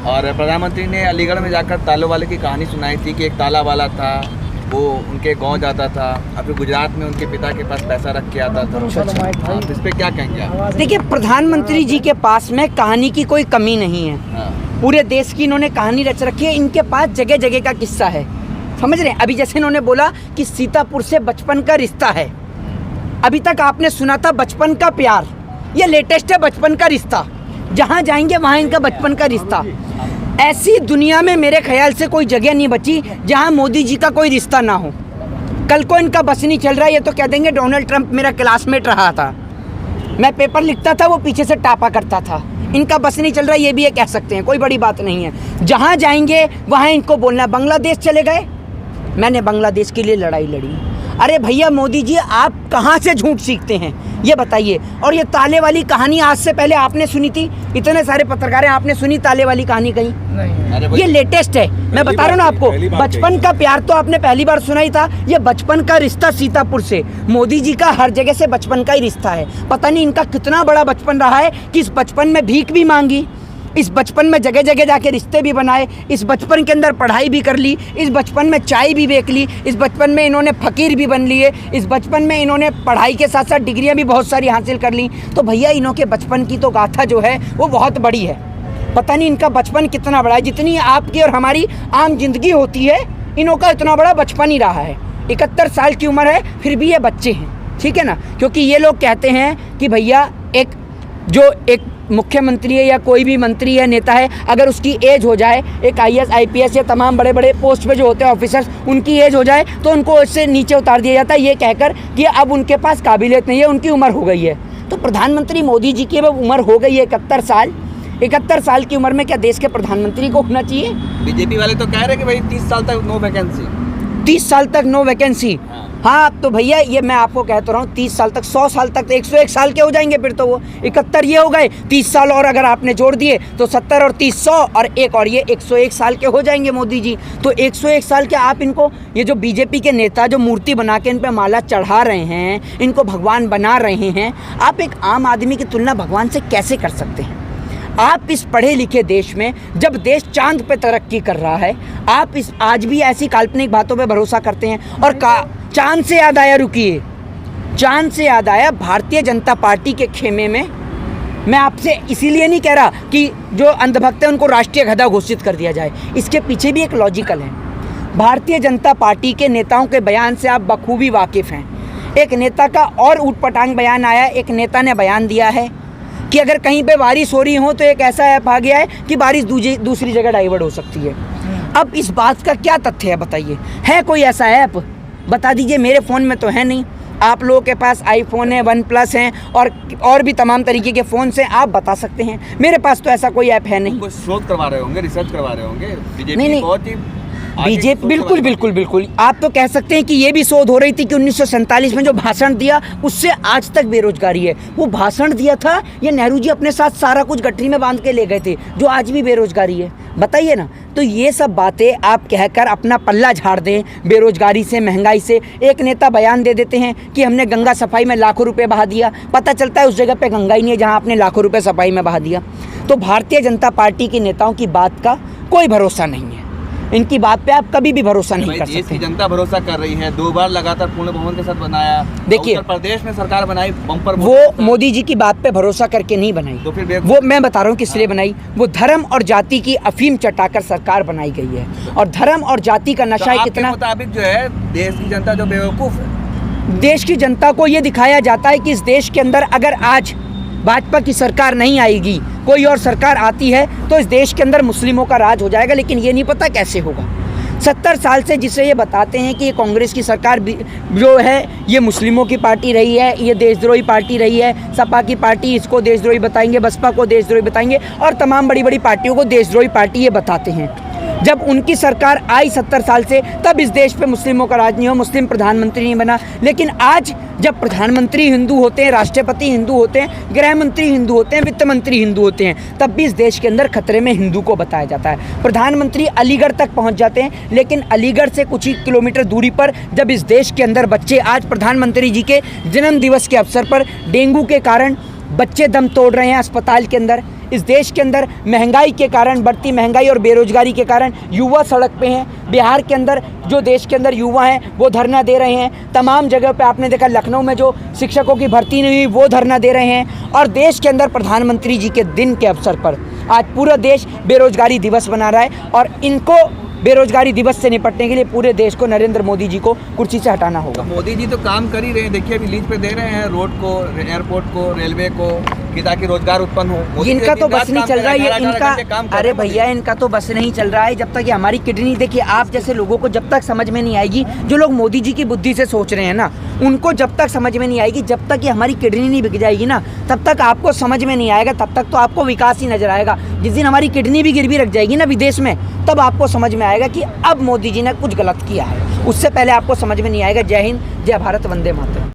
और प्रधानमंत्री ने अलीगढ़ में जाकर तालों वाले की कहानी सुनाई थी कि एक ताला वाला था, वो उनके गांव जाता था, अभी गुजरात में उनके पिता के पास पैसा रख के आता था। हाँ, इस पे क्या कहेंगे आप? देखिए, प्रधानमंत्री जी के पास में कहानी की कोई कमी नहीं है। पूरे देश की इन्होंने कहानी रच रखी है। इनके पास जगह जगह का किस्सा है, समझ रहे हैं। अभी जैसे इन्होंने बोला कि सीतापुर से बचपन का रिश्ता है, अभी तक आपने सुना था बचपन का प्यार, ये लेटेस्ट है बचपन का रिश्ता। जहाँ जाएंगे वहाँ इनका बचपन का रिश्ता। ऐसी दुनिया में मेरे ख्याल से कोई जगह नहीं बची जहाँ मोदी जी का कोई रिश्ता ना हो। कल को इनका बस नहीं चल रहा है, ये तो कह देंगे डोनाल्ड ट्रंप मेरा क्लासमेट रहा था, मैं पेपर लिखता था, वो पीछे से टापा करता था। इनका बस नहीं चल रहा है, ये भी ये कह सकते हैं, कोई बड़ी बात नहीं है। जहाँ जाएंगे वहाँ इनको बोलना। बांग्लादेश चले गए, मैंने बांग्लादेश के लिए लड़ाई लड़ी। अरे भैया मोदी जी, आप कहाँ से झूठ सीखते हैं ये बताइए। और ये ताले वाली कहानी आज से पहले आपने सुनी थी? इतने सारे पत्रकार हैं, आपने सुनी ताले वाली कहानी कहीं? नहीं। ये लेटेस्ट है, मैं बता रहा हूँ ना आपको। बचपन का प्यार तो आपने पहली बार सुना ही था, ये बचपन का रिश्ता सीतापुर से। मोदी जी का हर जगह से बचपन का ही रिश्ता है। पता नहीं इनका कितना बड़ा बचपन रहा है कि इस बचपन में भीख भी मांगी, इस बचपन में जगह जगह जाके रिश्ते भी बनाए, इस बचपन के अंदर पढ़ाई भी कर ली, इस बचपन में चाय भी बेच ली, इस बचपन में इन्होंने फ़कीर भी बन लिए, इस बचपन में इन्होंने पढ़ाई के साथ साथ डिग्रियां भी बहुत सारी हासिल कर ली। तो भैया इन्हों के बचपन की तो गाथा जो है वो बहुत बड़ी है। पता नहीं इनका बचपन कितना बड़ा है। जितनी आपकी और हमारी आम जिंदगी होती है, इन्हों का इतना बड़ा बचपन ही रहा है। 71 साल की उम्र है, फिर भी ये बच्चे हैं, ठीक है ना। क्योंकि ये लोग कहते हैं कि भैया एक मुख्यमंत्री है या कोई भी मंत्री है, नेता है, अगर उसकी एज हो जाए, एक IAS IPS या तमाम बड़े बड़े पोस्ट पे जो होते हैं ऑफिसर्स, उनकी एज हो जाए तो उनको इससे नीचे उतार दिया जाता है, ये कहकर कि अब उनके पास काबिलियत नहीं है, उनकी उम्र हो गई है। तो प्रधानमंत्री मोदी जी की अब उम्र हो गई है 71 साल। 71 साल की उम्र में क्या देश के प्रधानमंत्री को होना चाहिए? बीजेपी वाले तो कह रहे कि भाई 30 साल तक नो वैकेंसी। 30 साल तक नो वैकेंसी। हाँ, तो भैया ये मैं आपको कहता रहा हूँ, 30 साल तक, 100 साल तक, 101 साल के हो जाएंगे फिर तो वो। 71 ये हो गए, 30 साल और अगर आपने जोड़ दिए तो 70 और 30 100 और एक और ये 101 साल के हो जाएंगे मोदी जी। तो 101 साल के आप इनको, ये जो बीजेपी के नेता जो मूर्ति बना के इन पर माला चढ़ा रहे हैं, इनको भगवान बना रहे हैं, आप एक आम आदमी की तुलना भगवान से कैसे कर सकते हैं? आप इस पढ़े लिखे देश में, जब देश चांद पे तरक्की कर रहा है, आप आज भी ऐसी काल्पनिक बातों पे भरोसा करते हैं। और चांद से याद आया, रुकिए, चांद से याद आया, भारतीय जनता पार्टी के खेमे में, मैं आपसे इसीलिए नहीं कह रहा कि जो अंधभक्त है उनको राष्ट्रीय गधा घोषित कर दिया जाए, इसके पीछे भी एक लॉजिकल है। भारतीय जनता पार्टी के नेताओं के बयान से आप बखूबी वाकिफ़ हैं। एक नेता का और ऊटपटांग बयान आया, एक नेता ने बयान दिया है कि अगर कहीं पे बारिश हो रही हो तो एक ऐसा ऐप आ गया है कि बारिश दूसरी जगह डाइवर्ट हो सकती है। अब इस बात का क्या तथ्य है बताइए? है कोई ऐसा ऐप? बता दीजिए। मेरे फ़ोन में तो है नहीं, आप लोगों के पास आईफोन है, OnePlus हैं और भी तमाम तरीके के फ़ोन से आप बता सकते हैं। मेरे पास तो ऐसा कोई ऐप है नहीं। कुछ शोध करवा रहे होंगे, रिसर्च करवा रहे होंगे। नहीं, बहुत ही बीजेपी, बिल्कुल आप तो कह सकते हैं कि ये भी शोध हो रही थी कि 1947 में जो भाषण दिया उससे आज तक बेरोजगारी है। वो भाषण दिया था, ये नेहरू जी अपने साथ सारा कुछ गठरी में बांध के ले गए थे, जो आज भी बेरोजगारी है। बताइए ना। तो ये सब बातें आप कहकर अपना पल्ला झाड़ दें बेरोजगारी से, महंगाई से। एक नेता बयान दे देते हैं कि हमने गंगा सफाई में लाखों रुपए बहा दिया, पता चलता है उस जगह पे गंगा ही नहीं है जहां आपने लाखों रुपए सफाई में बहा दिया। तो भारतीय जनता पार्टी के नेताओं की बात का कोई भरोसा नहीं है, इनकी बात पे आप कभी भी भरोसा नहीं कर सकते। जनता भरोसा कर रही है, 2 बार लगातार पूर्ण बहुमत के साथ बनाया। देखिए, उत्तर प्रदेश में सरकार बनाई बम्पर, वो मोदी जी की बात पे भरोसा करके नहीं बनाई। तो फिर वो मैं बता रहा हूँ किस लिए बनाई। वो धर्म और जाति की अफीम चटाकर सरकार बनाई गई है। और धर्म और जाति का नशा तो कितना, मुताबिक जो है देश की जनता जो बेवकूफ़ है, देश की जनता को ये दिखाया जाता है कि इस देश के अंदर अगर आज भाजपा की सरकार नहीं आएगी, कोई और सरकार आती है तो इस देश के अंदर मुस्लिमों का राज हो जाएगा। लेकिन ये नहीं पता कैसे होगा। 70 साल से जिसे ये बताते हैं कि ये कांग्रेस की सरकार जो है ये मुस्लिमों की पार्टी रही है, ये देशद्रोही पार्टी रही है, सपा की पार्टी इसको देशद्रोही बताएंगे, बसपा को देशद्रोही बताएंगे और तमाम बड़ी बड़ी पार्टियों को देशद्रोही पार्टी ये बताते हैं। जब उनकी सरकार आई 70 साल से, तब इस देश पे मुस्लिमों का राज नहीं हो, मुस्लिम प्रधानमंत्री नहीं बना। लेकिन आज जब प्रधानमंत्री हिंदू होते हैं, राष्ट्रपति हिंदू होते हैं, गृह मंत्री हिंदू होते हैं, वित्त मंत्री हिंदू होते हैं, तब भी इस देश के अंदर खतरे में हिंदू को बताया जाता है। प्रधानमंत्री अलीगढ़ तक पहुंच जाते हैं, लेकिन अलीगढ़ से कुछ ही किलोमीटर दूरी पर जब इस देश के अंदर बच्चे, आज प्रधानमंत्री जी के जन्म दिवस के अवसर पर डेंगू के कारण बच्चे दम तोड़ रहे हैं अस्पताल के अंदर, इस देश के अंदर महंगाई के कारण, बढ़ती महंगाई और बेरोजगारी के कारण युवा सड़क पे हैं। बिहार के अंदर जो देश के अंदर युवा हैं वो धरना दे रहे हैं। तमाम जगह पे आपने देखा, लखनऊ में जो शिक्षकों की भर्ती नहीं हुई वो धरना दे रहे हैं। और देश के अंदर प्रधानमंत्री जी के दिन के अवसर पर आज पूरा देश बेरोजगारी दिवस मना रहा है और इनको बेरोजगारी दिवस से निपटने के लिए पूरे देश को नरेंद्र मोदी जी को कुर्सी से हटाना होगा। मोदी जी तो काम कर ही रहे हैं, देखिए अभी लीज पे दे रहे हैं रोड को, एयरपोर्ट को, रेलवे को, कि ताकि रोजगार उत्पन्न हो। इनका तो बस नहीं चल रहा है ये इनका, अरे भैया इनका तो बस नहीं चल रहा है जब तक ये हमारी किडनी, देखिए आप जैसे लोगों को जब तक समझ में नहीं आएगी, जो लोग मोदी जी की बुद्धि से सोच रहे हैं ना, उनको जब तक समझ में नहीं आएगी, जब तक ये हमारी किडनी नहीं बिक जाएगी ना, तब तक आपको समझ में नहीं आएगा, तब तक तो आपको विकास ही नजर आएगा। जिस दिन हमारी किडनी भी गिरवी रख जाएगी ना विदेश में, तब आपको समझ में आएगा कि अब मोदी जी ने कुछ गलत किया है। उससे पहले आपको समझ में नहीं आएगा। जय हिंद, जय भारत, वंदे मातरम।